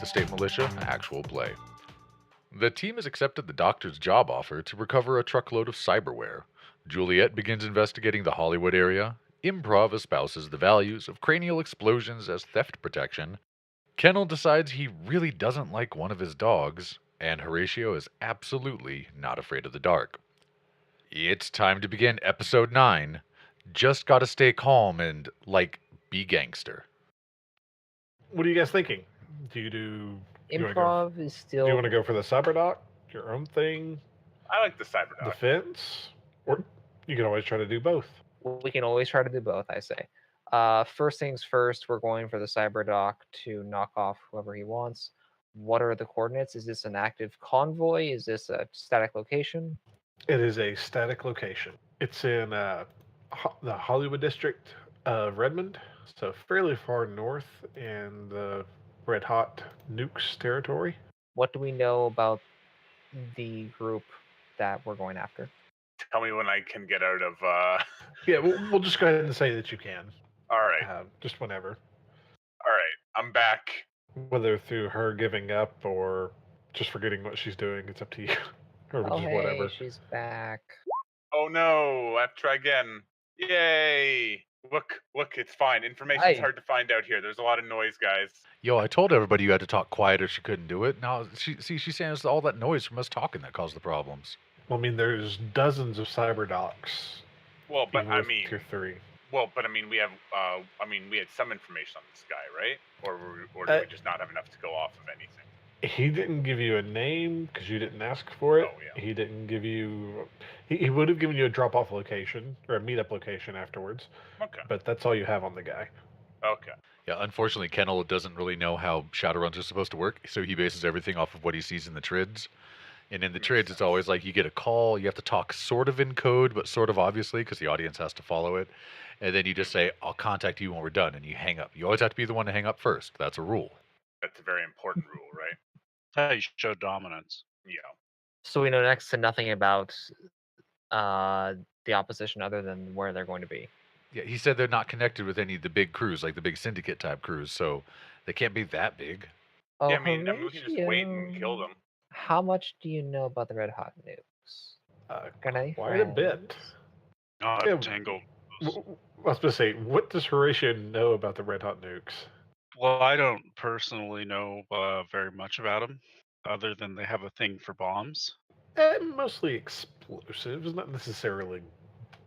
Estate Militia Actual play. The team has accepted the doctor's job offer to recover a truckload of cyberware. Juliet begins investigating the Hollywood area. Improv espouses the values of cranial explosions as theft protection. Kennel decides he really doesn't like one of his dogs, and Horatio is absolutely not afraid of the dark. It's time to begin episode 9. Just gotta stay calm and, be gangster. What are you guys thinking? Do you want to go? Improv is Do you still. want to go for the cyberdoc, your own thing, I like the cyberdoc. defense, or you can always try to do both. We can always try to do both, I say. First things first, we're going for the cyberdoc to knock off whoever he wants. What are the coordinates? Is this an active convoy? Is this a static location? It is a static location. It's in the Hollywood district of Redmond, so fairly far north in the red hot nukes territory. What do we know about the group that we're going after? Tell me when I can get out of. Yeah, we'll just go ahead and say that you can. All right. Just whenever. All right. I'm back. Whether through her giving up or just forgetting what she's doing, it's up to you. Or Oh, just hey, whatever. she's back. Oh no! I have to try again. Yay! Look! It's fine. Information's Hi. hard to find out here. There's a lot of noise, guys. Yo, I told everybody you had to talk quiet or she couldn't do it. Now, she's saying it's all that noise from us talking that caused the problems. Well, I mean, there's dozens of cyberdocs. Well, but even I with mean, tier 3. well, but I mean, we have. We had some information on this guy, right? Or do we just not have enough to go off of anything? He didn't give you a name because you didn't ask for it. Oh, yeah. He didn't give you. He would have given you a drop-off location or a meetup location afterwards. Okay. But that's all you have on the guy. Okay. Yeah, unfortunately, Kennel doesn't really know how Shadowruns are supposed to work, so he bases everything off of what he sees in the trids. And in the Makes trids, it's sense. always like you get a call, you have to talk sort of in code, but sort of obviously, because the audience has to follow it. And then you just say, I'll contact you when we're done, and you hang up. You always have to be the one to hang up first. That's a rule. That's a very important rule, right? How you show dominance. Yeah. So we know next to nothing about the opposition other than where they're going to be. Yeah, he said they're not connected with any of the big crews, like the big syndicate type crews, so they can't be that big. Oh, Yeah, I mean, we can just wait and kill them. How much do you know about the red hot nukes? Got any Quite a bit. friends? Oh, Yeah, I've tangled. I was supposed to say, what does Horatio know about the red hot nukes? Well, I don't personally know very much about them, other than they have a thing for bombs. Mostly explosives, not necessarily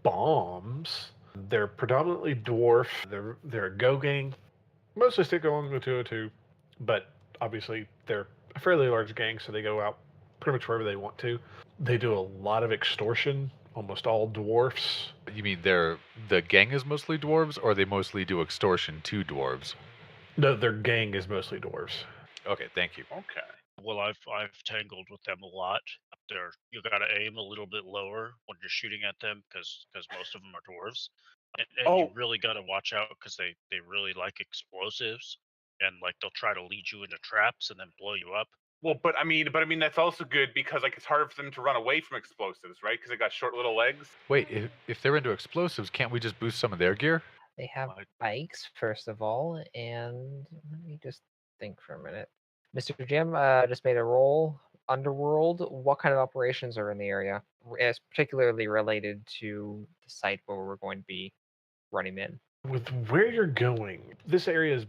bombs. They're predominantly dwarf. They're a go gang. Mostly stick along the 202, but obviously they're a fairly large gang, so they go out pretty much wherever they want to. They do a lot of extortion. Almost all dwarfs. You mean the gang is mostly dwarves, or they mostly do extortion to dwarves? No, their gang is mostly dwarves. Okay, thank you. Okay. Well, I've tangled with them a lot. You gotta aim a little bit lower when you're shooting at them because most of them are dwarves, and you really gotta watch out because they really like explosives, and like they'll try to lead you into traps and then blow you up. Well, but I mean that's also good because like it's harder for them to run away from explosives, right? Because they got short little legs. Wait, if they're into explosives, can't we just boost some of their gear? They have Like- bikes, first of all, and let me just think for a minute. Mr. Jim just made a roll. Underworld, what kind of operations are in the area? As particularly related to the site where we're going to be running in. With where you're going, this area is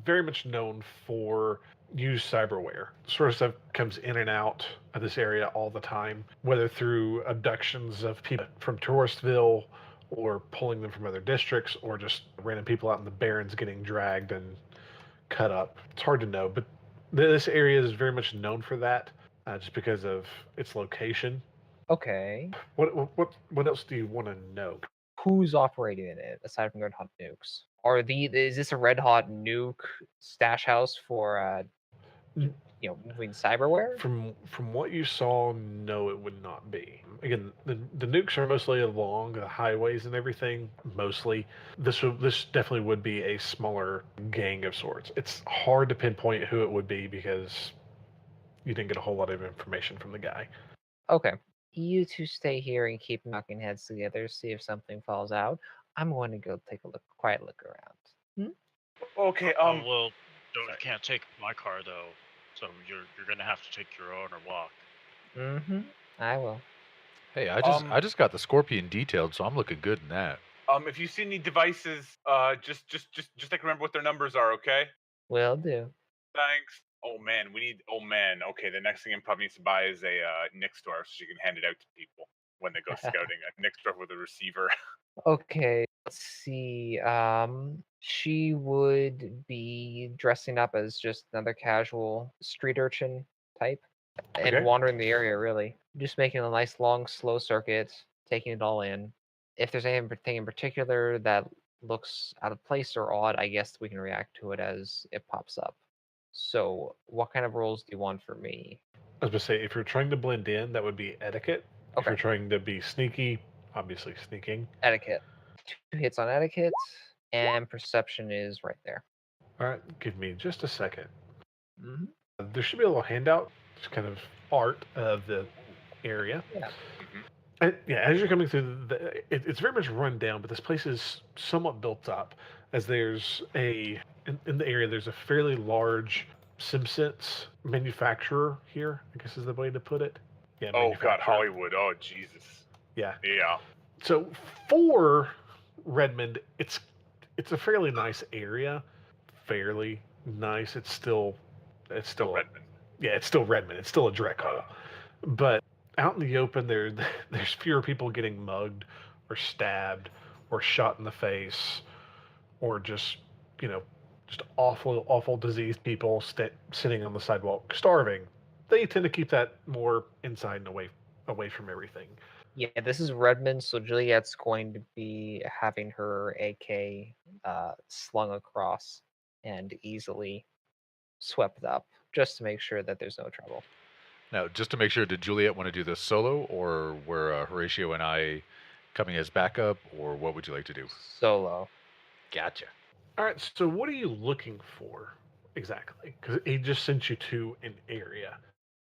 very much known for used cyberware. Sort of stuff comes in and out of this area all the time, whether through abductions of people from Touristville or pulling them from other districts or just random people out in the Barrens getting dragged and cut up. It's hard to know, but this area is very much known for that, just because of its location. Okay. What else do you want to know? Who's operating in it aside from Red Hot Nukes? Is this a Red Hot Nuke stash house for moving cyberware? From what you saw, no, it would not be. Again, the nukes are mostly along the highways and everything. Mostly, this definitely would be a smaller gang of sorts. It's hard to pinpoint who it would be because you didn't get a whole lot of information from the guy. Okay. You two stay here and keep knocking heads together, see if something falls out. I'm going to go take a quiet look around. Okay. Well, You can't take my car though, so you're gonna have to take your own or walk. Mm-hmm. I will. Hey, I just got the Scorpion detailed, so I'm looking good in that. If you see any devices, just like remember what their numbers are, okay? Will do. Thanks. Oh man, okay. The next thing Improv needs to buy is a Nick store so she can hand it out to people when they go scouting. A Nick store with a receiver. Okay, let's see. She would be dressing up as just another casual street urchin type and Okay. wandering the area, really. Just making a nice long, slow circuit, taking it all in. If there's anything in particular that looks out of place or odd, I guess we can react to it as it pops up. So, what kind of roles do you want for me? I was going to say, if you're trying to blend in, that would be etiquette. If Okay. you're trying to be sneaky, obviously sneaking. Etiquette. 2 hits on etiquette, and perception is right there. All right, give me just a second. Mm-hmm. There should be a little handout, just kind of art of the area. Yeah. And, yeah, as you're coming through, it's very much run down, but this place is somewhat built up. As there's in the area, there's a fairly large SimSense manufacturer here, I guess is the way to put it. Yeah. Oh God, manufacturer. Hollywood. Oh Jesus. Yeah. Yeah. So for Redmond, it's a fairly nice area. Fairly nice. It's still Redmond. Yeah, it's still Redmond. It's still a direct hole. But out in the open, there's fewer people getting mugged or stabbed or shot in the face or just awful diseased people sitting on the sidewalk starving. They tend to keep that more inside and away from everything. Yeah, this is Redmond, so Juliet's going to be having her AK slung across and easily swept up, just to make sure that there's no trouble. Now, just to make sure, did Juliet want to do this solo, or were Horatio and I coming as backup, or what would you like to do? Solo. Gotcha. All right, so what are you looking for exactly? Because he just sent you to an area.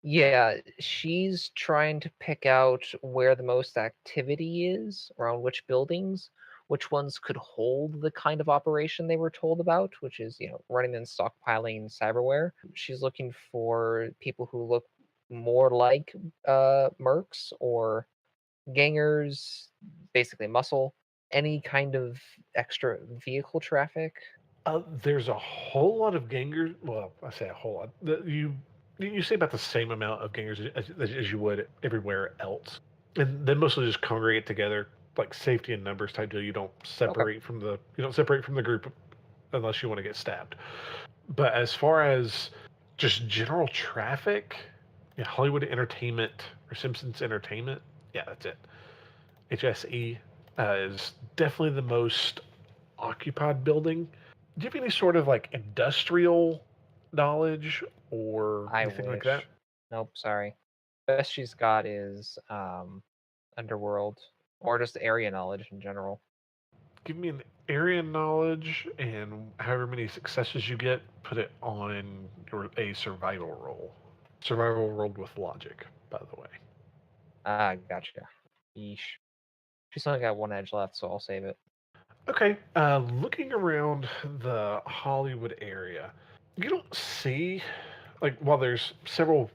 Yeah, she's trying to pick out where the most activity is, around which buildings, which ones could hold the kind of operation they were told about, which is, running and stockpiling cyberware. She's looking for people who look more like mercs or gangers, basically muscle, any kind of extra vehicle traffic. There's a whole lot of gangers. Well, I say a whole lot. You see about the same amount of gangers as you would everywhere else, and they mostly just congregate together, like safety in numbers type deal. You don't separate from the group unless you want to get stabbed. But as far as just general traffic, yeah, Hollywood Entertainment or Simpsons Entertainment, yeah, that's it. HSE is definitely the most occupied building. Do you have any sort of like industrial knowledge or I anything like wish. that? Nope, sorry. Best she's got is underworld or just area knowledge in general. Give me an area knowledge, and however many successes you get, put it on a survival roll. Survival rolled with logic, by the way. Ah, gotcha. Yeesh. She's only got one edge left, so I'll save it. Okay, looking around the Hollywood area, you don't see, like, while there's several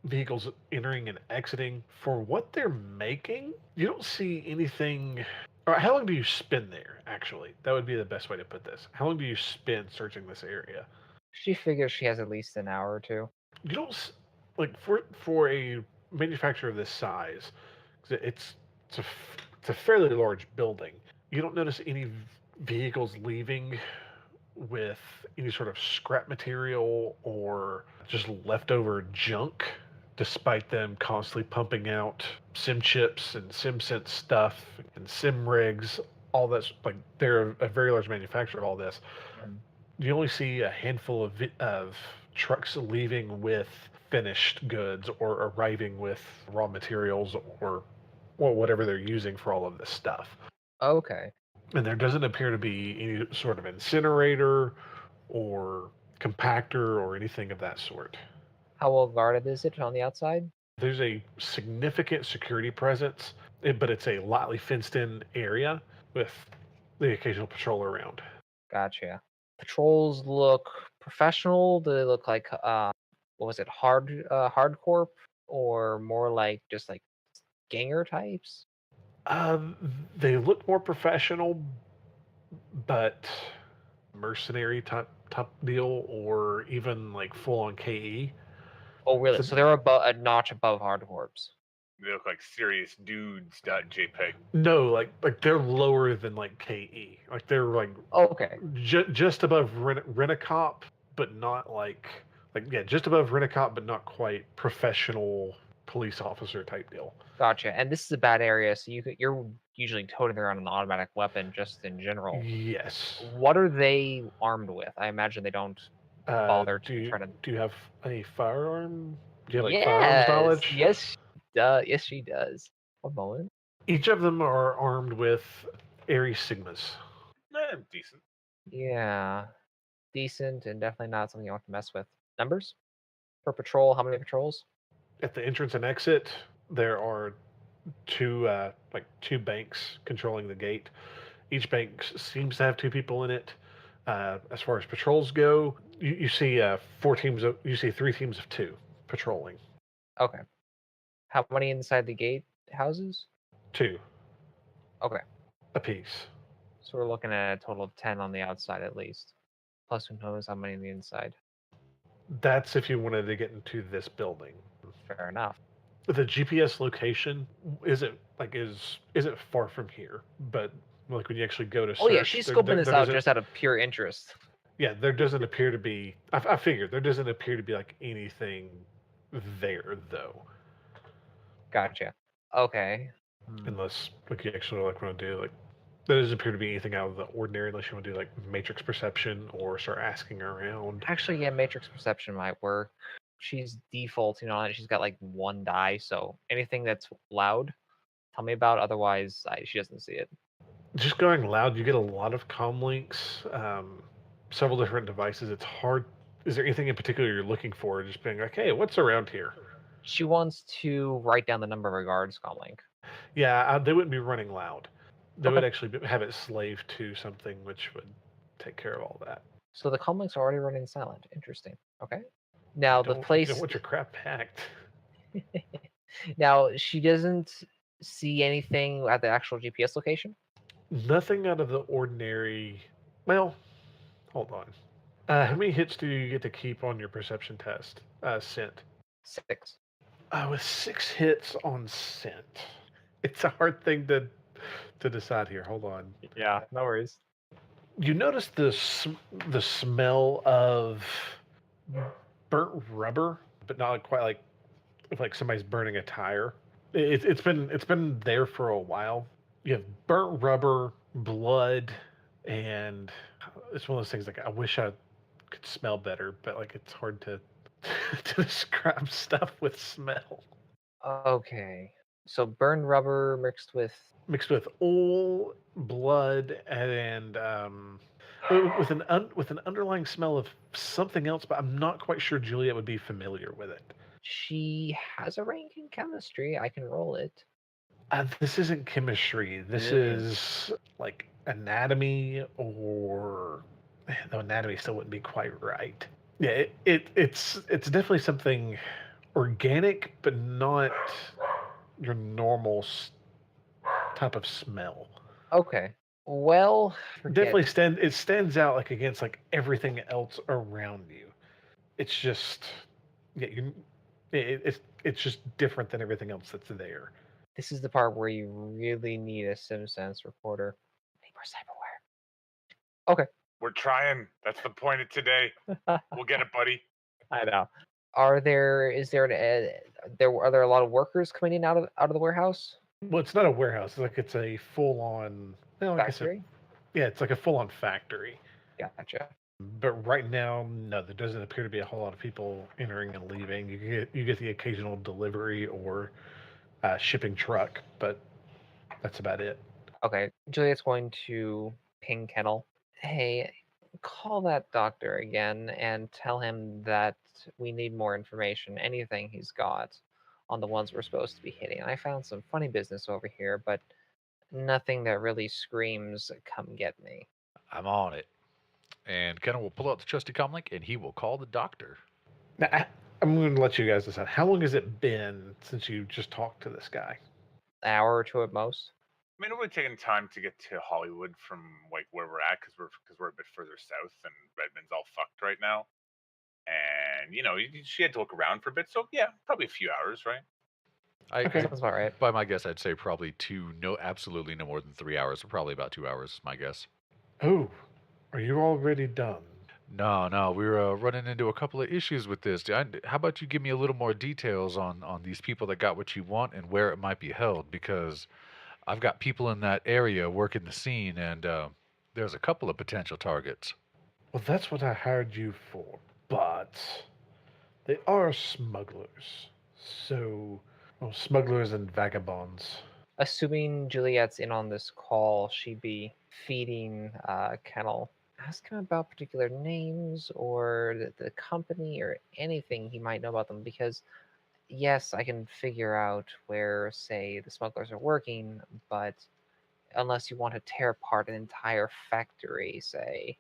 vehicles entering and exiting, for what they're making, you don't see anything. All right, how long do you spend there, actually? That would be the best way to put this. How long do you spend searching this area? She figures she has at least an hour or two. You don't, like, for a manufacturer of this size, 'cause it's a fairly large building. You don't notice any vehicles leaving with any sort of scrap material or just leftover junk, despite them constantly pumping out sim chips and SimSense stuff and sim rigs, all that's like they're a very large manufacturer of all this. You only see a handful of trucks leaving with finished goods or arriving with raw materials or whatever they're using for all of this stuff. Okay. And there doesn't appear to be any sort of incinerator or compactor or anything of that sort. How well guarded is it on the outside? There's a significant security presence, but it's a lightly fenced in area with the occasional patrol around. Gotcha. Patrols look professional. Do they look like what was it, hardcore, or more like just like ganger types? They look more professional, but mercenary type deal, or even like full on KE. Oh, really? So- So they're above a notch above hardcores. They look like serious dudes.jpg. No, like they're lower than like KE. Like they're like Oh, okay. just above Rent-A-Cop, but not just above Rent-A-Cop, but not quite professional police officer type deal. Gotcha. And this is a bad area, so you're usually toting around an automatic weapon just in general. Yes. What are they armed with? I imagine they don't bother to try to. Do you have a firearm? Do you have like firearms knowledge? Yes, yes, she does. One moment. Each of them are armed with Ares Sigmas. Decent. Yeah, decent and definitely not something you want to mess with. Numbers per patrol? How many patrols? At the entrance and exit, there are two banks controlling the gate. Each bank seems to have two people in it. As far as patrols go, you see three teams of two patrolling. Okay. How many inside the gate houses? Two Okay. apiece. So we're looking at a total of 10 on the outside at least. Plus who knows how many on the inside. That's if you wanted to get into this building. Fair enough. The GPS location isn't far from here, but like when you actually go to search, Oh yeah, she's scoping this out just out of pure interest. Yeah, there doesn't appear to be. I figured there doesn't appear to be like anything there though, Gotcha. Okay. unless like you actually like want to do like. There doesn't appear to be anything out of the ordinary unless you want to do like matrix perception or start asking around. Actually, yeah, matrix perception might work. She's defaulting on it. She's got like one die, so anything that's loud, tell me about. Otherwise, she doesn't see it. Just going loud, you get a lot of comm links, several different devices. It's hard. Is there anything in particular you're looking for? Just being like, hey, what's around here? She wants to write down the number of her guards comlink. Yeah, they wouldn't be running loud. They Okay. would actually have it slaved to something which would take care of all that. So the comlinks are already running silent. Interesting. Okay. Now the You place. don't want your crap packed. Now she doesn't see anything at the actual GPS location. Nothing out of the ordinary. Well, hold on. How many hits do you get to keep on your perception test? Scent. 6. With 6 hits on scent, it's a hard thing to decide here. Hold on. Yeah, no worries. You notice the smell of burnt rubber, but not quite like somebody's burning a tire. It's been there for a while. You have burnt rubber, blood, and it's one of those things like I wish I could smell better, but like it's hard to to describe stuff with smell. Okay. So burned rubber mixed with. Mixed with oil, blood, and with an underlying smell of something else, but I'm not quite sure Juliet would be familiar with it. She has a rank in chemistry. I can roll it. This isn't chemistry. This is like anatomy, or no, anatomy still wouldn't be quite right. Yeah, it's definitely something organic, but not your normal type of smell. Okay. Well, Definitely stands out like against like everything else around you. It's just it's just different than everything else that's there. This is the part where you really need a SimSense recorder. Need more cyberware. Okay. We're trying. That's the point of today. We'll get it, buddy. I know. Are there a lot of workers coming in out of the warehouse? Well, it's not a warehouse. It's a full on Factory? Yeah, it's like a full on factory. Gotcha. But right now, no, there doesn't appear to be a whole lot of people entering and leaving. You get the occasional delivery or shipping truck, but that's about it. Okay. Juliet's going to ping Kennel. Hey, call that doctor again and tell him that we need more information, anything he's got on the ones we're supposed to be hitting. I found some funny business over here, but nothing that really screams, come get me. I'm on it. And Kennel will pull out the trusty comlink and he will call the doctor. Now, I'm going to let you guys decide. How long has it been since you just talked to this guy? An hour or two at most. I mean, it would have taken time to get to Hollywood from like where we're at because we're a bit further south and Redmond's all fucked right now. And she had to look around for a bit, so yeah, probably a few hours, right? Okay. Sounds about right. By my guess, I'd say probably absolutely no more than 3 hours, so probably about 2 hours is my guess. Oh, are you already done? No, we were running into a couple of issues with this. How about you give me a little more details on these people that got what you want and where it might be held? Because I've got people in that area working the scene, and there's a couple of potential targets. Well, that's what I hired you for. But they are smugglers. So, well, smugglers and vagabonds. Assuming Juliet's in on this call, she'd be feeding Kennel. Ask him about particular names or the company or anything he might know about them, because yes, I can figure out where, say, the smugglers are working, but unless you want to tear apart an entire factory, say,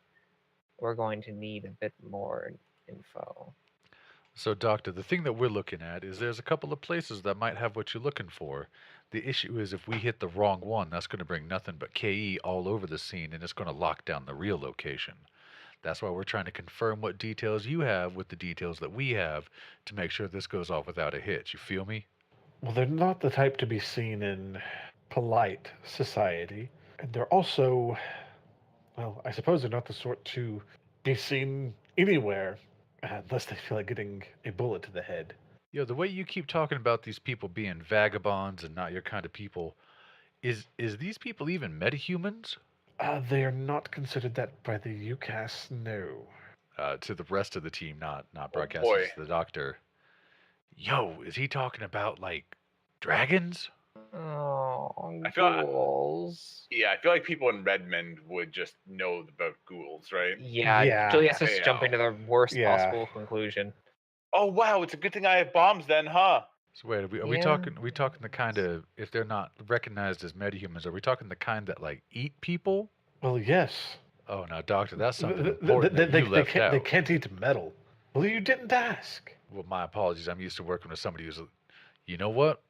we're going to need a bit more info. So, Doctor, the thing that we're looking at is there's a couple of places that might have what you're looking for. The issue is if we hit the wrong one, that's going to bring nothing but KE all over the scene, and it's going to lock down the real location. That's why we're trying to confirm what details you have with the details that we have to make sure this goes off without a hitch. You feel me? Well, they're not the type to be seen in polite society. And they're also, well, I suppose they're not the sort to be seen anywhere unless they feel like getting a bullet to the head. Yo, the way you keep talking about these people being vagabonds and not your kind of people, is these people even metahumans? They are not considered that by the UCAS, no. To the rest of the team, not boy. broadcasters to the doctor. Yo, is he talking about like dragons? Oh, I feel- ghouls. Yeah, I feel like people in Redmond would just know about ghouls, right? Yeah, Juliet's just Yeah. jumping to the worst Yeah. possible conclusion. Oh wow, it's a good thing I have bombs then, huh? So wait, are we Yeah. talking? Are we talking the kind of, if they're not recognized as metahumans, are we talking the kind that like eat people? Well, yes. Oh, now, doctor, that's something Th- th- important th- that they, you left can't, out. they can't eat metal. Well, you didn't ask. Well, my apologies. I'm used to working with somebody who's, you know what?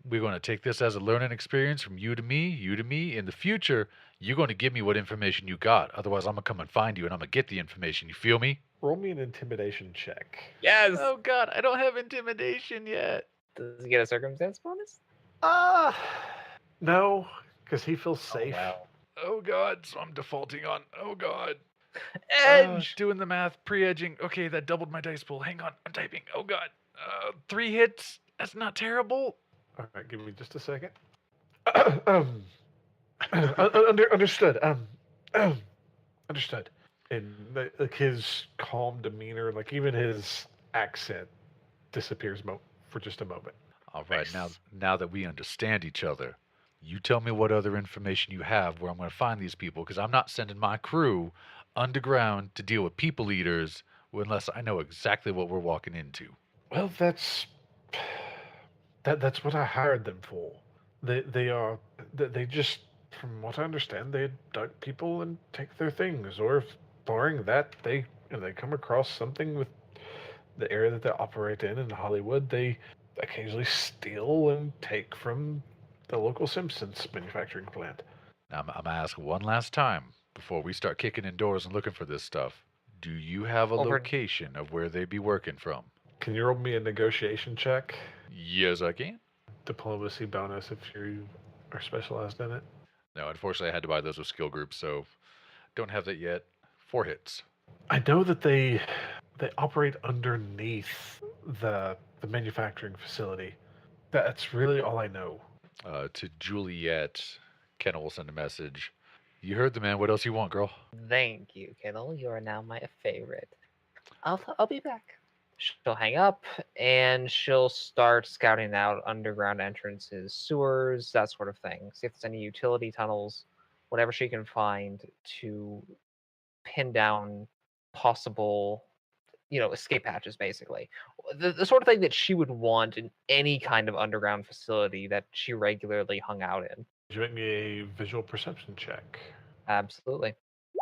We're going to take this as a learning experience from you to me. In the future, you're going to give me what information you got. Otherwise, I'm going to come and find you and I'm going to get the information. You feel me? Roll me an intimidation check. Yes! Oh, God, I don't have intimidation yet. Does he get a circumstance bonus? No, because he feels safe. Oh, God, so I'm defaulting on, oh, God. Edge! Doing the math, pre-edging. Okay, that doubled my dice pool. Hang on, I'm typing. Oh, God. 3 hits. That's not terrible. All right, give me just a second. Understood. Understood. And like his calm demeanor, like even his accent, disappears for just a moment. All right, Nice. now that we understand each other, you tell me what other information you have where I'm going to find these people, because I'm not sending my crew underground to deal with people eaters unless I know exactly what we're walking into. Well, that's what I hired them for. They just, from what I understand, they abduct people and take their things, or if barring that, they come across something with the area that they operate in Hollywood. They occasionally steal and take from the local Simpsons manufacturing plant. Now, I'm going to ask one last time before we start kicking in doors and looking for this stuff. Do you have a location of where they be working from? Can you roll me a negotiation check? Yes, I can. Diplomacy bonus if you are specialized in it. No, unfortunately, I had to buy those with skill groups, so don't have that yet. 4 hits. I know that they operate underneath the manufacturing facility. That's really all I know. To Juliet, Kennel will send a message. You heard the man. What else you want, girl? Thank you, Kennel. You are now my favorite. I'll be back. She'll hang up and she'll start scouting out underground entrances, sewers, that sort of thing. See if there's any utility tunnels, whatever she can find to pin down possible, escape hatches, basically. The sort of thing that she would want in any kind of underground facility that she regularly hung out in. Would you make me a visual perception check? Absolutely.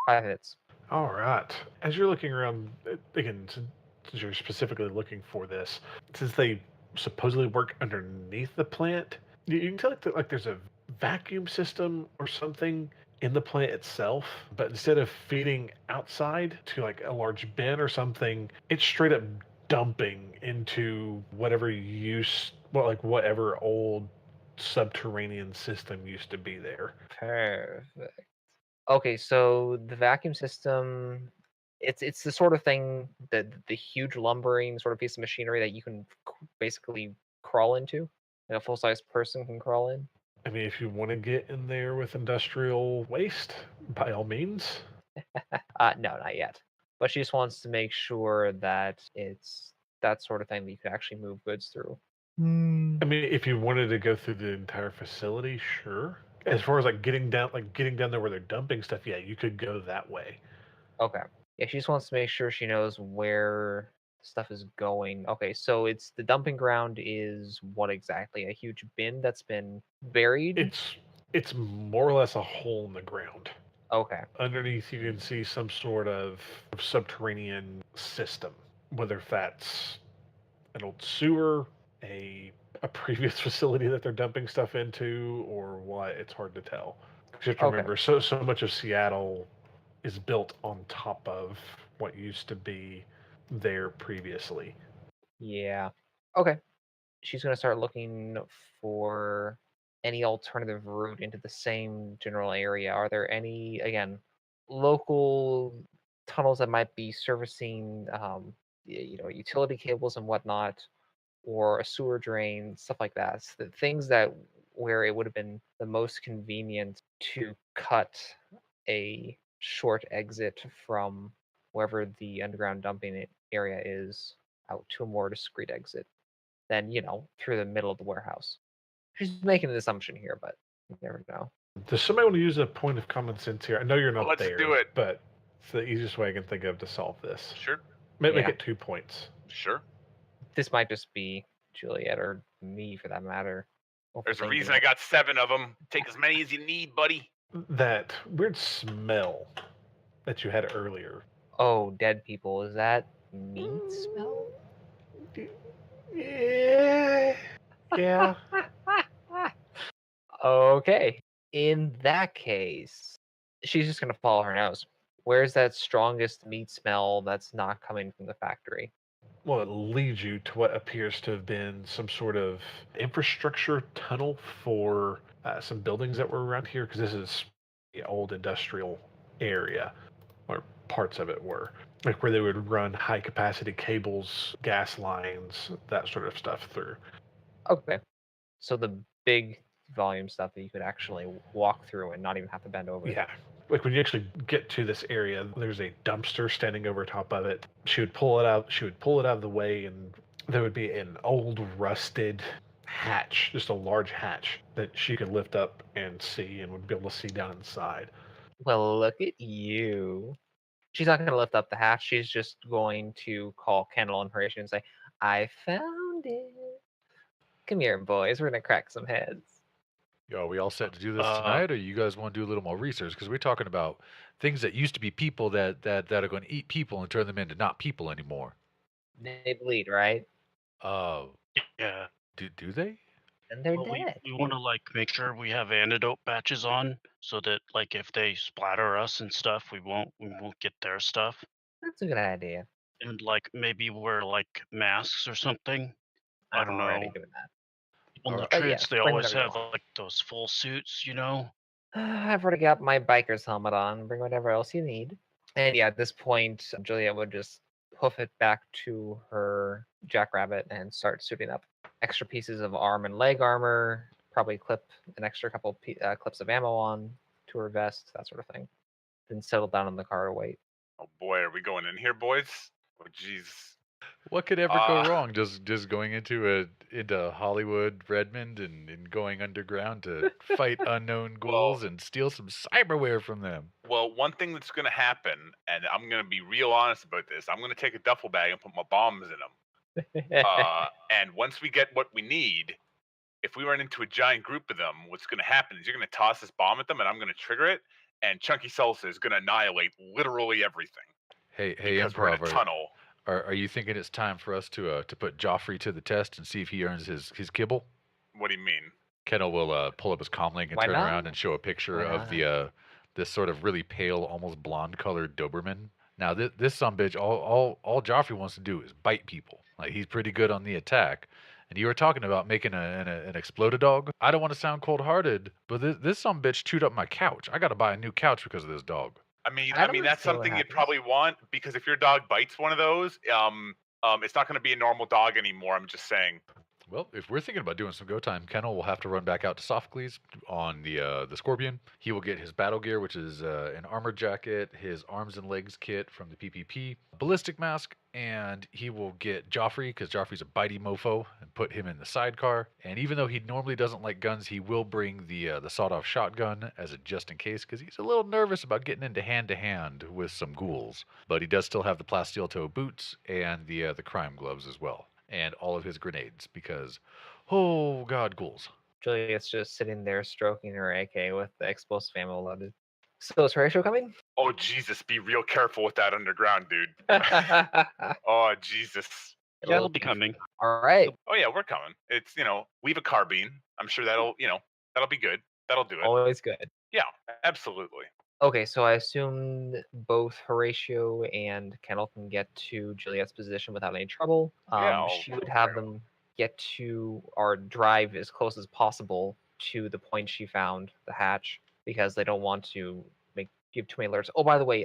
5 hits. All right. As you're looking around, again, since you're specifically looking for this, since they supposedly work underneath the plant, you can tell like there's a vacuum system or something in the plant itself, but instead of feeding outside to like a large bin or something, it's straight up dumping into whatever old subterranean system used to be there. Perfect. Okay, so the vacuum system, it's the sort of thing that the huge lumbering sort of piece of machinery that you can basically crawl into, like a full-size person can crawl in. I mean, if you want to get in there with industrial waste, by all means. No, not yet. But she just wants to make sure that it's that sort of thing that you can actually move goods through. I mean, if you wanted to go through the entire facility, sure. As far as getting down there where they're dumping stuff, yeah, you could go that way. Okay. Yeah, she just wants to make sure she knows where stuff is going. Okay, so it's the dumping ground is what exactly? A huge bin that's been buried? It's more or less a hole in the ground. Okay. Underneath, you can see some sort of subterranean system, whether that's an old sewer, a previous facility that they're dumping stuff into, or what. It's hard to tell. You have to Okay. remember, so much of Seattle is built on top of what used to be there previously. Yeah. Okay. She's going to start looking for any alternative route into the same general area. Are there any, again, local tunnels that might be servicing, utility cables and whatnot, or a sewer drain, stuff like that? So the things that where it would have been the most convenient to cut a short exit from wherever the underground dumping area is out to a more discreet exit than, through the middle of the warehouse. She's making an assumption here, but you never know. Does somebody want to use a point of common sense here? I know you're not Let's there, do it. but it's the easiest way I can think of to solve this. Sure. Make Yeah. it 2 points. Sure. This might just be Juliet or me for that matter. There's a overthinking reason it. I got 7 of them. Take as many as you need, buddy. That weird smell that you had earlier. Oh, dead people. Is that meat smell? Yeah. Yeah. Okay. In that case, she's just going to follow her nose. Where's that strongest meat smell that's not coming from the factory? Well, it leads you to what appears to have been some sort of infrastructure tunnel for some buildings that were around here, because this is the old industrial area, or parts of it were, like where they would run high capacity cables, gas lines, that sort of stuff through. Okay. So the big volume stuff that you could actually walk through and not even have to bend over. Yeah. Like when you actually get to this area, there's a dumpster standing over top of it. She would pull it out. She would pull it out of the way, and there would be an old rusted hatch, just a large hatch that she could lift up and see, and would be able to see down inside. Well, look at you. She's not going to lift up the hatch. She's just going to call Kennel and Horatio and say, I found it. Come here, boys. We're going to crack some heads. Yo, are we all set to do this tonight, or you guys want to do a little more research? Because we're talking about things that used to be people that are going to eat people and turn them into not people anymore. They bleed, right? Yeah. Do they? And they're Well, dead. we want to make sure we have antidote patches on, so that if they splatter us and stuff, we won't get their stuff. That's a good idea. And maybe wear masks or something. I I'm don't already know. doing that. On the But trips, yes, they bring always whatever you have want. those full suits, I've already got my biker's helmet on. Bring whatever else you need. And yeah, at this point, Juliet would just hoof it back to her jackrabbit and start suiting up. Extra pieces of arm and leg armor, probably clip an extra couple clips of ammo on to her vest, that sort of thing. Then settle down in the car to wait. Oh boy, are we going in here, boys? Oh jeez. What could ever go wrong? Just going into Hollywood, Redmond, and going underground to fight unknown ghouls and steal some cyberware from them. Well, one thing that's going to happen, and I'm going to be real honest about this, I'm going to take a duffel bag and put my bombs in them. And once we get what we need, if we run into a giant group of them, what's going to happen is you're going to toss this bomb at them, and I'm going to trigger it, and Chunky Salsa is gonna annihilate literally everything Hey, because we're in a Improv, tunnel. are you thinking it's time for us to put Joffrey to the test and see if he earns his kibble? What do you mean? Kennel will pull up his comlink and Why turn not? around and show a picture Why of the this sort of really pale, almost blonde-colored Doberman. Now, this sumbitch, all Joffrey wants to do is bite people. Like, he's pretty good on the attack. And you were talking about making an exploded dog. I don't want to sound cold-hearted, but this sumbitch chewed up my couch. I got to buy a new couch because of this dog. I mean, I don't that's understand what something you'd happens. probably want, because if your dog bites one of those, it's not going to be a normal dog anymore. I'm just saying. Well, if we're thinking about doing some go time, Kennel will have to run back out to Sophocles on the Scorpion. He will get his battle gear, which is an armor jacket, his arms and legs kit from the PPP, ballistic mask, and he will get Joffrey, because Joffrey's a bitey mofo, and put him in the sidecar. And even though he normally doesn't like guns, he will bring the sawed-off shotgun as a just in case, because he's a little nervous about getting into hand-to-hand with some ghouls. But he does still have the plasteel toe boots and the crime gloves as well. And all of his grenades, because, oh god, ghouls. Juliet's just sitting there stroking her AK with the explosive ammo loaded. So is Horatio coming? Oh Jesus, be real careful with that underground, dude. All Oh Jesus. Yeah, it'll be coming. right. Oh yeah, we're coming. It's leave a carbine. I'm sure that'll be good. That'll do it. Always good. Yeah, absolutely. Okay, so I assume both Horatio and Kennel can get to Juliet's position without any trouble. Yeah, She would have them get to or drive as close as possible to the point she found the hatch, because they don't want to give too many alerts. Oh, by the way,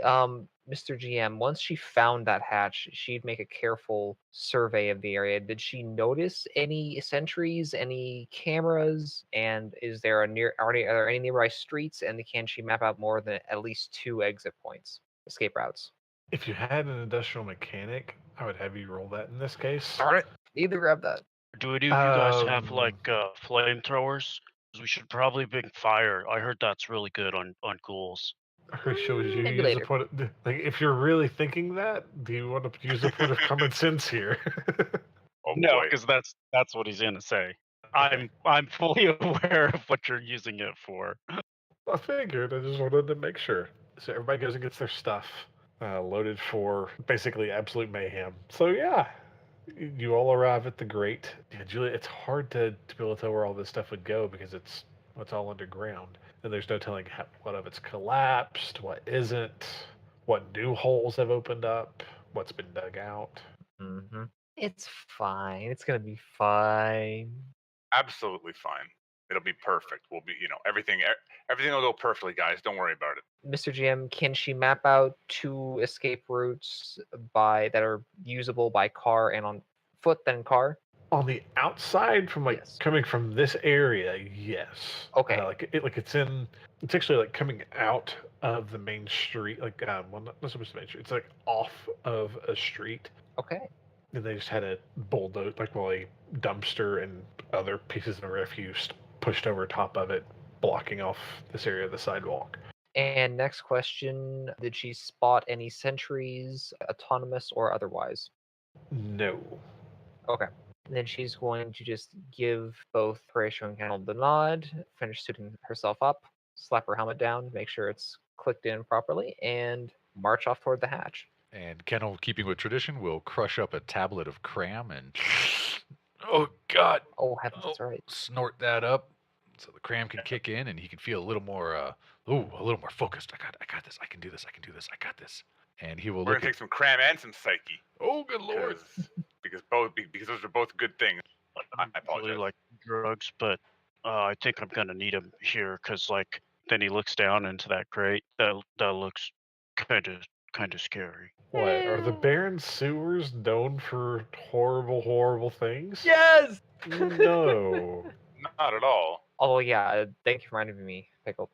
Mr. GM, once she found that hatch, she'd make a careful survey of the area. Did she notice any sentries, any cameras, and are there any nearby streets? And can she map out more than at least 2 exit points, escape routes? If you had an industrial mechanic, I would have you roll that in this case. Darn it! Need to grab that. Do you guys have like flamethrowers? 'Cause we should probably bring fire. I heard that's really good on ghouls. Horatio, would you Maybe use later. a point of, like, if you're really thinking that, do you want to use a point of common sense here? Oh No, boy. because that's what he's gonna say. I'm fully aware of what you're using it for. I figured. I just wanted to make sure. So everybody goes and gets their stuff loaded for basically absolute mayhem. So yeah, you all arrive at the grate. Yeah, Julia, it's hard to be able to tell where all this stuff would go because it's all underground, and there's no telling what of it's collapsed, what isn't, what new holes have opened up, what's been dug out. Mm-hmm. It's fine. It's gonna be fine. Absolutely fine. It'll be perfect. We'll be, everything will go perfectly, guys. Don't worry about it. Mr. GM, can she map out 2 escape routes that are usable by car and on foot then car? On the outside, from Yes. coming from this area, yes. Okay. It's actually like coming out of the main street, not so much the main street. It's like off of a street, Okay. and they just had a bulldoze, a dumpster and other pieces of refuse pushed over top of it, blocking off this area of the sidewalk. And next question, did she spot any sentries, autonomous or otherwise? No. Okay. Then she's going to just give both Horatio and Kennel the nod, finish suiting herself up, slap her helmet down, make sure it's clicked in properly, and march off toward the hatch. And Kennel, keeping with tradition, will crush up a tablet of cram and, oh god, Oh, heavens, that's right. snort that up so the cram can kick in and he can feel a little more focused. I got this. I can do this. I can do this. I got this. And he will We're look gonna at, take some cram and some psyche. oh good lord. Because those are both good things. I apologize. Really like drugs, but I think I'm gonna need him here because then he looks down into that crate. That looks kind of scary. What are the Barren sewers known for horrible, horrible things? Yes! No. Not at all. Although, yeah, thank you for reminding me, Pickle.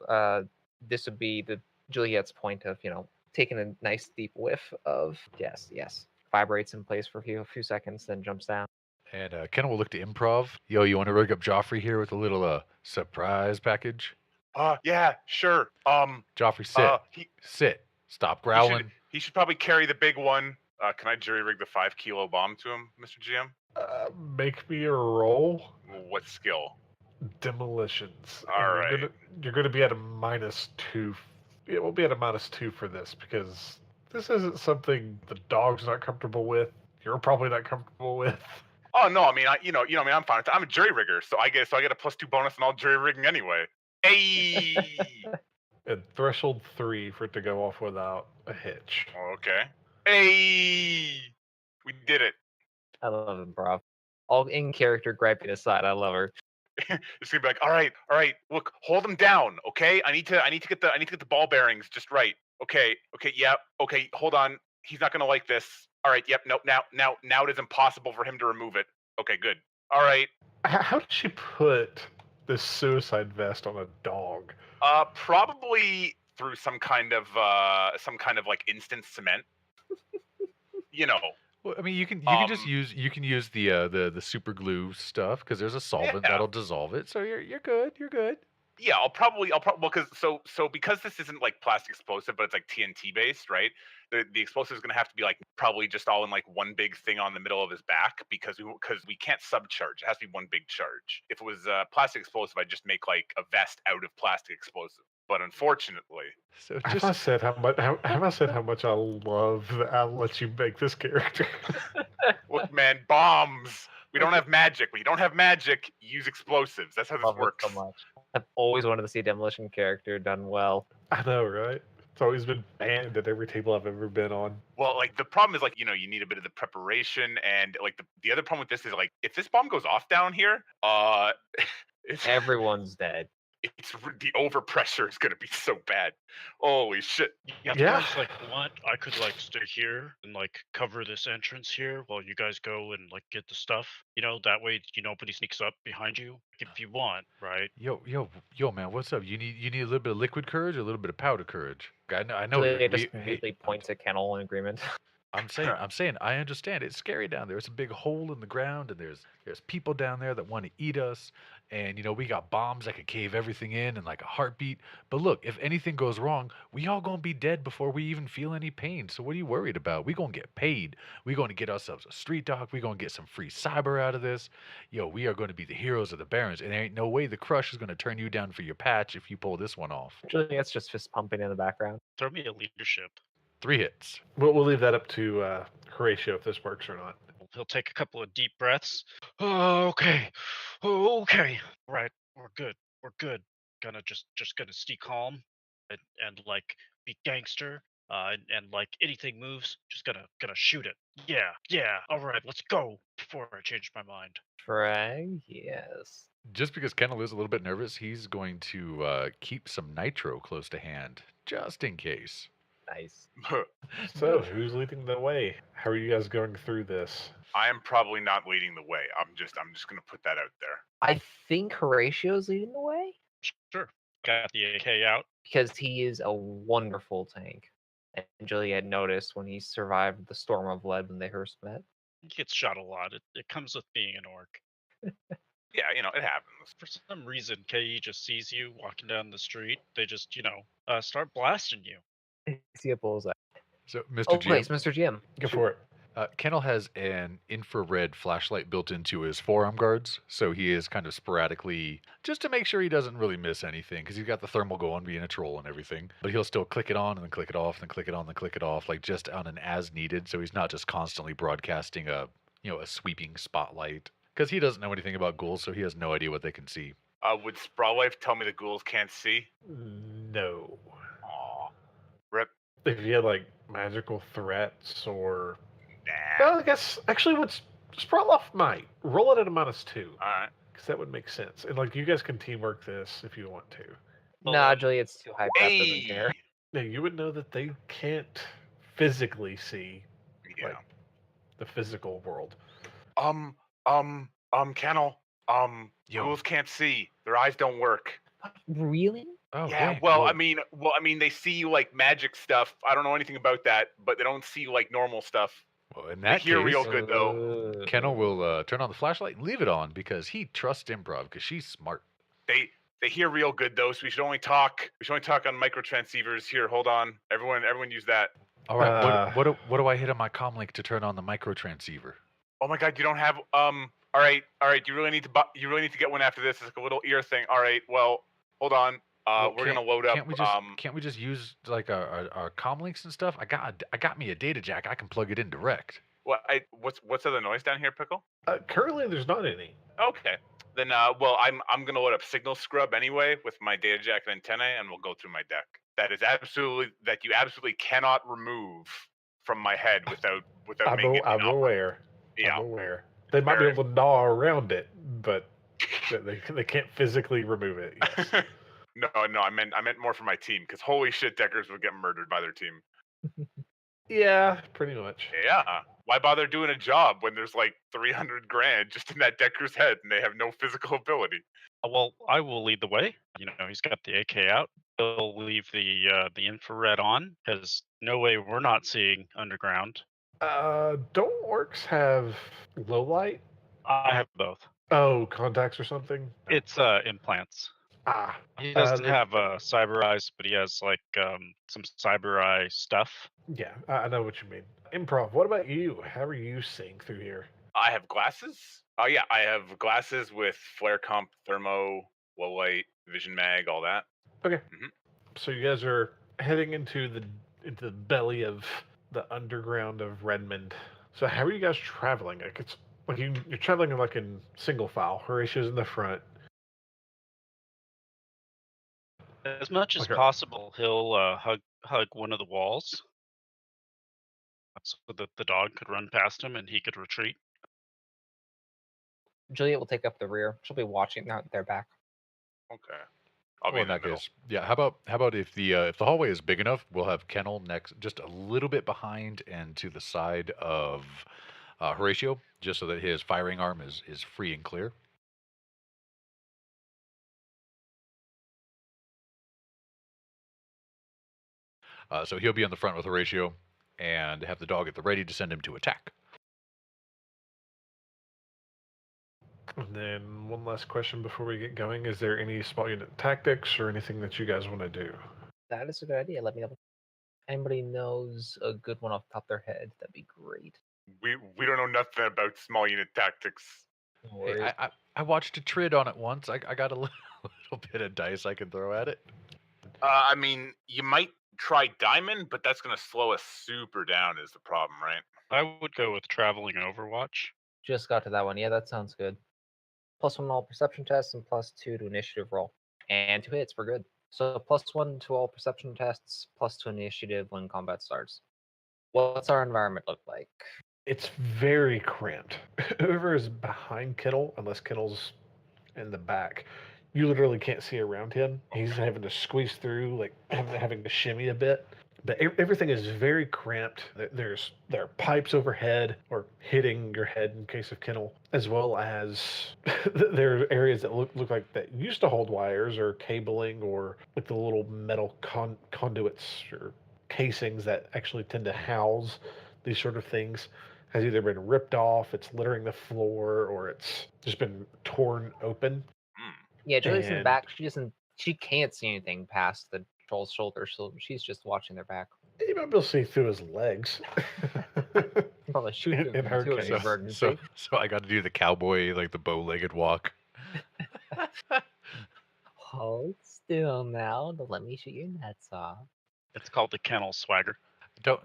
This would be the Juliet's point of, taking a nice deep whiff of, yes, vibrates in place for a few seconds, then jumps down. And Kennel will look to Improv. Yo, you want to rig up Joffrey here with a little surprise package? Yeah, sure. Joffrey, sit. Sit. Stop growling. He should probably carry the big one. Can I jury rig the 5-kilo bomb to him, Mr. GM? Make me a roll. What skill? Demolitions. All right. You're gonna be at a -2 Yeah, we'll be at a -2 for this because this isn't something the dog's not comfortable with. You're probably not comfortable with. Oh no, I mean, I mean, I'm fine. I'm a jury rigger, so I get a +2 bonus in all jury rigging anyway. Hey. And threshold 3 for it to go off without a hitch. Okay. Hey. We did it. I love Improv. All in character griping aside, I love her. It's gonna be like, all right, look, hold him down, okay? I need to get the ball bearings just right. Okay, yep, okay, hold on. He's not gonna like this. All right, yep, nope, now it is impossible for him to remove it. Okay, good. All right. How did she put this suicide vest on a dog? Probably through some kind of like instant cement. You know. Well, I mean, you can just Um, use the super glue stuff because there's a solvent Yeah. that'll dissolve it. So you're good. You're good. Yeah, I'll probably because because this isn't like plastic explosive, but it's like TNT based, right? The explosive is gonna have to be like probably just all in like one big thing on the middle of his back because we can't subcharge. It has to be one big charge. If it was plastic explosive, I'd just make like a vest out of plastic explosive. But unfortunately, So Have I just said how much? Have I said how much I love that I'll let you make this character? look, man, bombs. We don't have magic. When you don't have magic, use explosives. That's how this Love it works. so much. I've always wanted to see a demolition character done well. I know, right? It's always been banned at every table I've ever been on. Well, like the problem is like, you need a bit of the preparation and like the other problem with this is like if this bomb goes off down here, it's Everyone's dead. the overpressure is gonna be so bad. Holy shit. Yeah, if Yeah. you guys like want, I could like stay here and like cover this entrance here while you guys go and like get the stuff. That way nobody sneaks up behind you if you want, right? yo, man, what's up? You need a little bit of liquid courage or a little bit of powder courage? I know. Juliet just hey, immediately points at Kennel in agreement. I'm saying, I understand. It's scary down there. It's a big hole in the ground, and there's people down there that want to eat us. And we got bombs that could cave everything in like a heartbeat. But look, if anything goes wrong, we all gonna be dead before we even feel any pain. So what are you worried about? We gonna get paid. We gonna get ourselves a street dog. We gonna get some free cyber out of this. We are gonna be the heroes of the barons. And there ain't no way the crush is gonna turn you down for your patch if you pull this one off. Juliet's just fist pumping in the background. Throw me a leadership. 3 hits. We'll leave that up to Horatio if this works or not. He'll take a couple of deep breaths. Okay. Okay. Right. We're good. We're good. Gonna just gonna stay calm and like be gangster. And like anything moves, just gonna shoot it. Yeah. All right, let's go before I change my mind. Frag, yes. Just because Kennel is a little bit nervous, he's going to keep some nitro close to hand, just in case. Nice. So, who's leading the way? How are you guys going through this? I am probably not leading the way. I'm just gonna put that out there. I think Horatio's leading the way Sure. Got the AK out. because he is a wonderful tank. And Juliet noticed when he survived the storm of lead when they first met. He gets shot a lot. It comes with being an orc. Yeah, it happens. For some reason, KE just sees you walking down the street. They just, start blasting you. I see a bullseye. So, Mr. Oh, GM, wait, it's Mr. Jim. Go for it. Kennel has an infrared flashlight built into his forearm guards, so he is kind of sporadically, just to make sure he doesn't really miss anything, because he's got the thermal going, being a troll and everything. But he'll still click it on and then click it off, and then click it on, and then click it off, like just on an as needed. So he's not just constantly broadcasting a sweeping spotlight, because he doesn't know anything about ghouls, so he has no idea what they can see. Would Sprawl Life tell me the ghouls can't see? No. Aw. Rip. If you had like magical threats or. Nah. Well, I guess actually, what's Sprotloff might roll it at a -2 Alright. because that would make sense. And like you guys can teamwork this if you want to. Nah, Juliet's too hyped up, doesn't Hey! care. Now you would know that they can't physically see Yeah. like the physical world. Kennel. Yo. Ghouls can't see. Their eyes don't work. Really? Oh, Yeah, dang. well, I mean, they see like magic stuff. I don't know anything about that, but they don't see like normal stuff. Well, in They that hear case, real good though. Kennel will turn on the flashlight and leave it on because he trusts Improv because she's smart. They hear real good though, so we should only talk. We should only talk on micro transceivers. Here, hold on. Everyone use that. All right, what do I hit on my comlink to turn on the micro transceiver? Oh my god, you don't have all right. You really need to get one after this. It's like a little ear thing. All right, well, hold on. Well, we're gonna load up. Can't we just use like our comm links and stuff? I got me a data jack. I can plug it in direct. What's other noise down here, Pickle? Currently, there's not any. Okay. Then I'm gonna load up Signal Scrub anyway with my data jack and antennae, and we'll go through my deck. That you absolutely cannot remove from my head without making it I'm aware. Yeah. I'm aware. They might be able to gnaw around it, but they can't physically remove it. Yes. No, I meant more for my team, because holy shit, Deckers would get murdered by their team. Yeah, pretty much. Yeah. Why bother doing a job when there's like 300 grand just in that Decker's head and they have no physical ability? Well, I will lead the way. He's got the AK out. He'll leave the infrared on, because no way we're not seeing underground. Don't orcs have low light? I have both. Oh, contacts or something? It's implants. Ah. He doesn't have cyber eyes, but he has like some cyber eye stuff. Yeah, I know what you mean. Improv, what about you? How are you seeing through here? I have glasses. Oh yeah, I have glasses with flare comp, thermo, low light, vision mag, all that. Okay. So you guys are heading into the belly of the underground of Redmond. So how are you guys traveling? Like it's like you're traveling like in single file. Horatio's in the front. As much as Okay. possible, he'll hug one of the walls, so that the dog could run past him and he could retreat. Juliet will take up the rear. She'll be watching their back. Okay. I'll be Well, in that case, yeah. How about if the hallway is big enough, we'll have Kennel next, just a little bit behind and to the side of Horatio, just so that his firing arm is free and clear. So he'll be on the front with Horatio, and have the dog at the ready to send him to attack. And then one last question before we get going. Is there any small unit tactics or anything that you guys want to do? That is a good idea. Let me know. Anybody knows a good one off the top of their head? That'd be great. We don't know nothing about small unit tactics. No Hey, worries. I watched a trid on it once. I got a little bit of dice I can throw at it. I mean, you might try diamond, but that's gonna slow us super down is the problem, right? I would go with traveling Overwatch. Just got to that one. Yeah, that sounds good. +1 all perception tests and +2 to initiative roll. And 2 hits, we're good. So +1 to all perception tests, +2 initiative when combat starts. What's our environment look like? It's very cramped. Whoever is behind Kennel, unless Kennel's in the back, you literally can't see around him. He's having to squeeze through, like having to shimmy a bit. But everything is very cramped. There are pipes overhead or hitting your head in case of Kennel, as well as there are areas that look like that used to hold wires or cabling or like the little metal conduits or casings that actually tend to house these sort of things has either been ripped off, it's littering the floor, or it's just been torn open. Yeah, Juliet's in the And- back. She can't see anything past the troll's shoulder, so she's just watching their back. You might be able to see through his legs. Probably shoot In him her to an case. emergency. So I got to do the cowboy, like the bow-legged walk. Hold still now. Don't let me shoot your nuts off. It's called the Kennel Swagger. Don't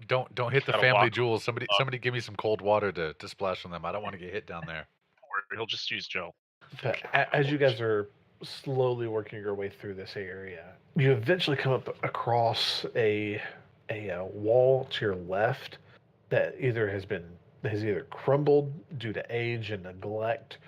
hit the Gotta family walk. jewels. Somebody give me some cold water to splash on them. I don't want to get hit down there. Or he'll just use gel. But as you guys are slowly working your way through this area, you eventually come up across a wall to your left that has either crumbled due to age and neglect,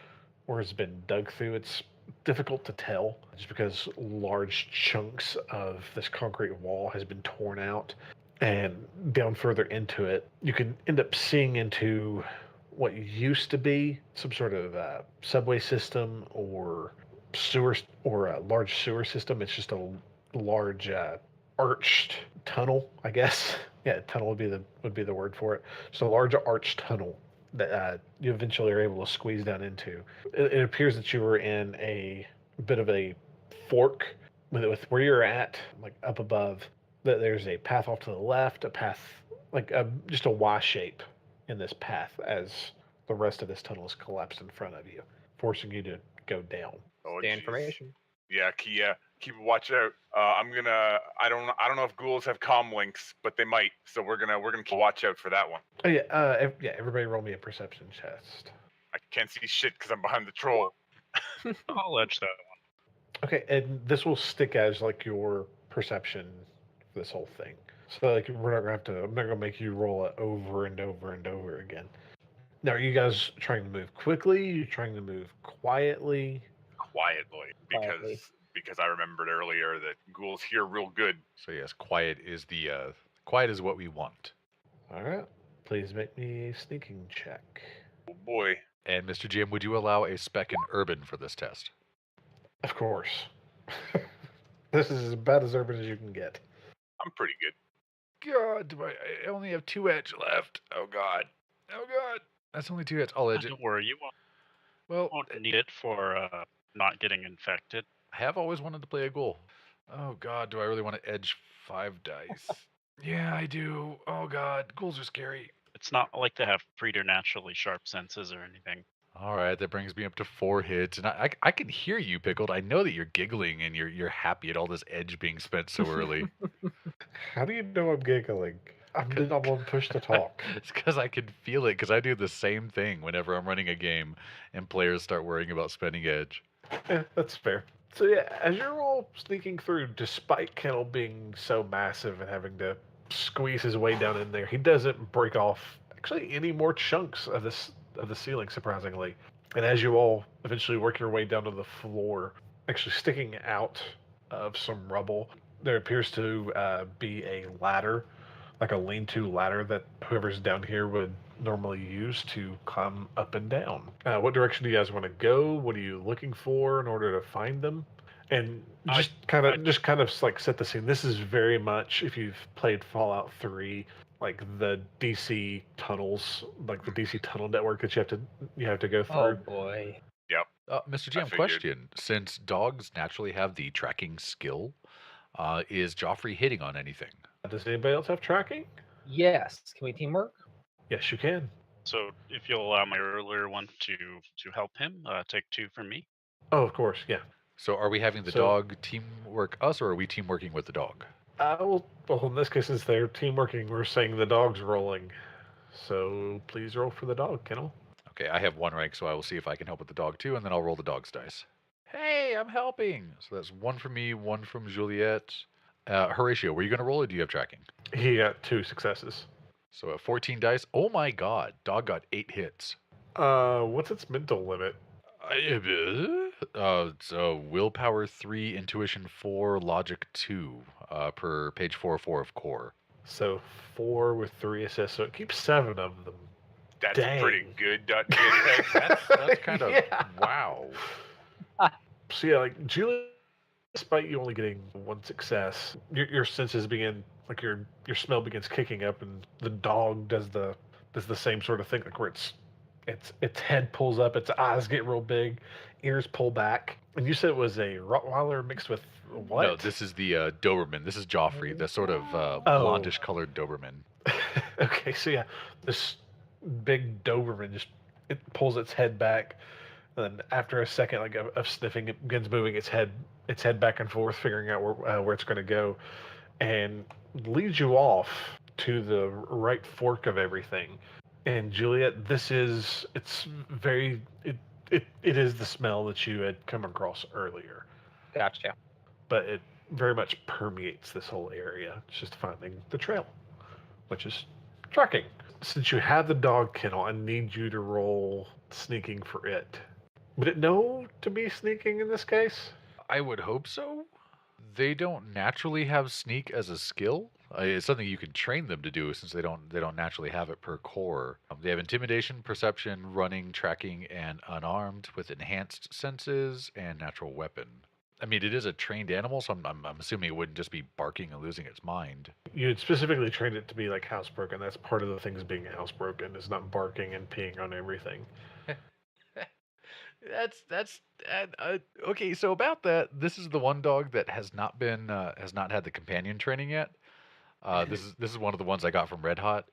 or has been dug through. It's difficult to tell just because large chunks of this concrete wall has been torn out. And down further into it, you can end up seeing into what used to be some sort of subway system or sewer or a large sewer system. It's just a large arched tunnel, I guess. Yeah, tunnel would be the word for it. Just a large arched tunnel that you eventually are able to squeeze down into. It appears that you were in a bit of a fork with where you're at, like up above. That there's a path off to the left, a path like just a Y shape in this path as the rest of this tunnel is collapsed in front of you, forcing you to go down. Oh, The jeez. information. Yeah, keep a watch out. I'm gonna. I don't know if ghouls have comm links, but they might. So we're gonna keep a watch out for that one. Oh yeah, everybody roll me a perception test. I can't see shit because I'm behind the troll. I'll edge that one. Okay, and this will stick as like your perception for this whole thing. So like we're not gonna have to. I'm not gonna make you roll it over and over and over again. Now, are you guys trying to move quickly? You're trying to move quietly? Quietly, because I remembered earlier that ghouls hear real good. So yes, quiet is quiet is what we want. All right. Please make me a sneaking check. Oh boy. And Mr. Jim, would you allow a spec in urban for this test? Of course. This is about as urban as you can get. I'm pretty good. God, I only have 2 edge left. Oh God. That's only 2 hits. I'll edge it. Don't worry, you Well, won't need it for not getting infected. I have always wanted to play a ghoul. Oh God, do I really want to edge 5 dice? Yeah, I do. Oh God, ghouls are scary. It's not like they have preternaturally sharp senses or anything. All right, that brings me up to 4 hits, and I can hear you, Pickled. I know that you're giggling and you're happy at all this edge being spent so early. How do you know I'm giggling? I'm not one push to talk. It's because I can feel it, because I do the same thing whenever I'm running a game and players start worrying about spending edge. Yeah, that's fair. So yeah, as you're all sneaking through, despite Kennel being so massive and having to squeeze his way down in there, he doesn't break off actually any more chunks of the ceiling, surprisingly. And as you all eventually work your way down to the floor, actually sticking out of some rubble, there appears to be a ladder, like a lean-to ladder that whoever's down here would normally use to climb up and down. What direction do you guys want to go? What are you looking for in order to find them? And just kind of like set the scene. This is very much, if you've played Fallout 3, like the DC tunnels, like the DC tunnel network that you have to go through. Oh boy. Yep. Mr. Jim, figured. question. Since dogs naturally have the tracking skill, is Joffrey hitting on anything? Does anybody else have tracking? Yes. Can we teamwork? Yes, you can. So if you'll allow my earlier one to help him, take 2 from me. Oh, of course, yeah. So are we having the dog teamwork us, or are we team working with the dog? Well, in this case, since they're team working, we're saying the dog's rolling. So please roll for the dog, Kennel. Okay, I have 1 rank, so I will see if I can help with the dog too, and then I'll roll the dog's dice. Hey, I'm helping! So that's 1 from me, 1 from Juliet. Horatio, were you going to roll, or do you have tracking? He got 2 successes. So at 14 dice, oh my God, dog got 8 hits. What's its mental limit? So willpower 3, intuition 4, logic 2, per page 404 of core. So 4 with 3 assists, so it keeps 7 of them. That's Dang. pretty good. That's kind of Yeah. wow. So yeah, like Juliet, despite you only getting 1 success, your senses begin, like your smell begins kicking up, and the dog does the same sort of thing, like where its head pulls up, its eyes get real big, ears pull back. And you said it was a Rottweiler mixed with what? No, this is the Doberman. This is Joffrey, the sort of blondish colored Doberman. Okay, so yeah, this big Doberman it pulls its head back, and then after a second like of sniffing, it begins moving its head back and forth, figuring out where it's going to go, and leads you off to the right fork of everything. And Juliet, it is the smell that you had come across earlier, Gotcha. but it very much permeates this whole area. It's just finding the trail, which is tracking. Since you have the dog kennel, I need you to roll sneaking for it. Would it know to be sneaking in this case? I would hope so. They don't naturally have sneak as a skill. It's something you can train them to do, since they don't naturally have it per core. They have intimidation, perception, running, tracking, and unarmed with enhanced senses and natural weapon. I mean, it is a trained animal, so I'm assuming it wouldn't just be barking and losing its mind. You had specifically trained it to be like housebroken. That's part of the things being housebroken, is not barking and peeing on everything. That's okay. So about that, this is the one dog that has not had the companion training yet. This is one of the ones I got from Red Hot.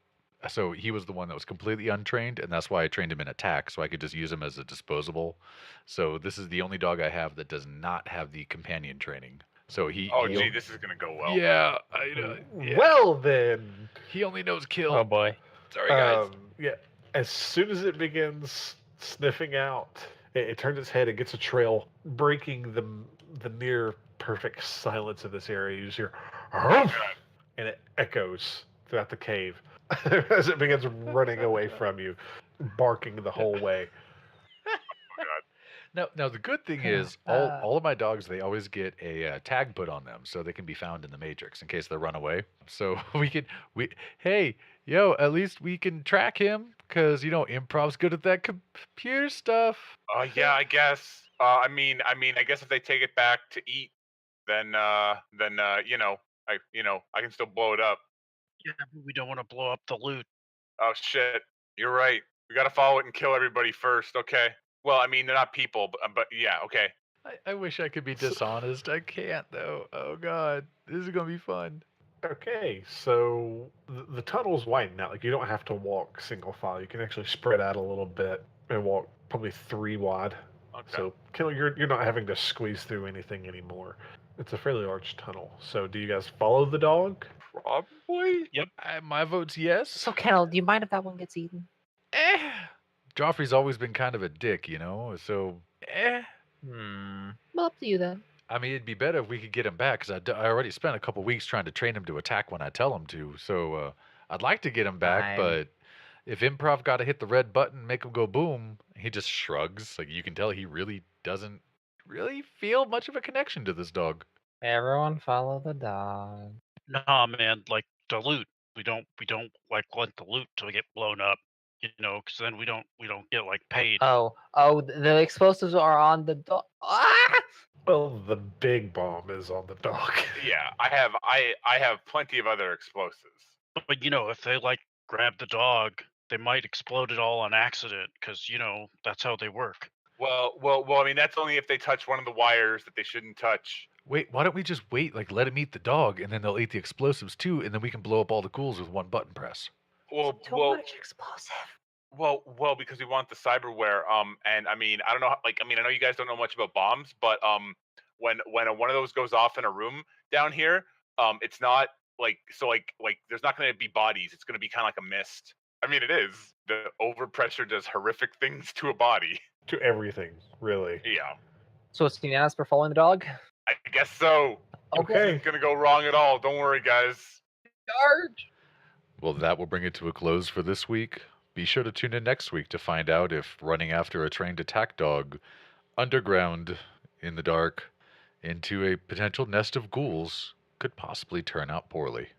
So he was the one that was completely untrained, and that's why I trained him in attack, so I could just use him as a disposable. So this is the only dog I have that does not have the companion training. So he. Oh, he gee, o- this is gonna go well. Yeah, I know. Yeah. Well then, He only knows kill. Oh boy. Sorry, guys. yeah. As soon as it begins sniffing out, it turns its head and gets a trail, breaking the near perfect silence of this area. You just hear, "Humph!" and it echoes throughout the cave as it begins running away from you, barking the whole way. Now the good thing is all of my dogs, they always get a tag put on them so they can be found in the matrix in case they run away. So hey, yo, at least we can track him because Improv's good at that computer stuff. Yeah, I guess. I mean, I guess if they take it back to eat, then I can still blow it up. Yeah, but we don't want to blow up the loot. Oh shit, you're right. We gotta follow it and kill everybody first. Okay. Well, I mean, they're not people, but yeah, okay. I wish I could be dishonest. I can't though. Oh god, this is gonna be fun. Okay, so the tunnel's widened out. Like you don't have to walk single file. You can actually spread out a little bit and walk probably 3 wide. Okay. So Kennel, you're not having to squeeze through anything anymore. It's a fairly large tunnel. So do you guys follow the dog? Probably. My vote's yes. So Kennel, do you mind if that one gets eaten? Joffrey's always been kind of a dick, so Well, up to you then. I mean, it'd be better if we could get him back because I already spent a couple weeks trying to train him to attack when I tell him to. So I'd like to get him back, Fine. but if Improv got to hit the red button, make him go boom, he just shrugs. Like you can tell, he really doesn't really feel much of a connection to this dog. Everyone follow the dog. Nah, man, like the loot. We don't like let the loot till we get blown up. Because then we don't get like paid. Oh, the explosives are on the dog. Ah! Well, the big bomb is on the dog. Yeah, I have plenty of other explosives. But if they like grab the dog, they might explode it all on accident because that's how they work. Well, I mean, that's only if they touch one of the wires that they shouldn't touch. Wait, why don't we just wait? Like, let him eat the dog, and then they'll eat the explosives too, and then we can blow up all the ghouls with one button press. Well, much explosive. Well, because we want the cyberware. And I mean, I don't know. Like, I mean, I know you guys don't know much about bombs, but when one of those goes off in a room down here, it's not like there's not going to be bodies. It's going to be kind of like a mist. I mean, it is. The overpressure does horrific things to a body. To everything, really. Yeah, So it's unanimous for following the dog? I guess so. Okay. It's gonna go wrong at all. Don't worry, guys. Charge! Well, that will bring it to a close for this week. Be sure to tune in next week to find out if running after a trained attack dog underground in the dark into a potential nest of ghouls could possibly turn out poorly.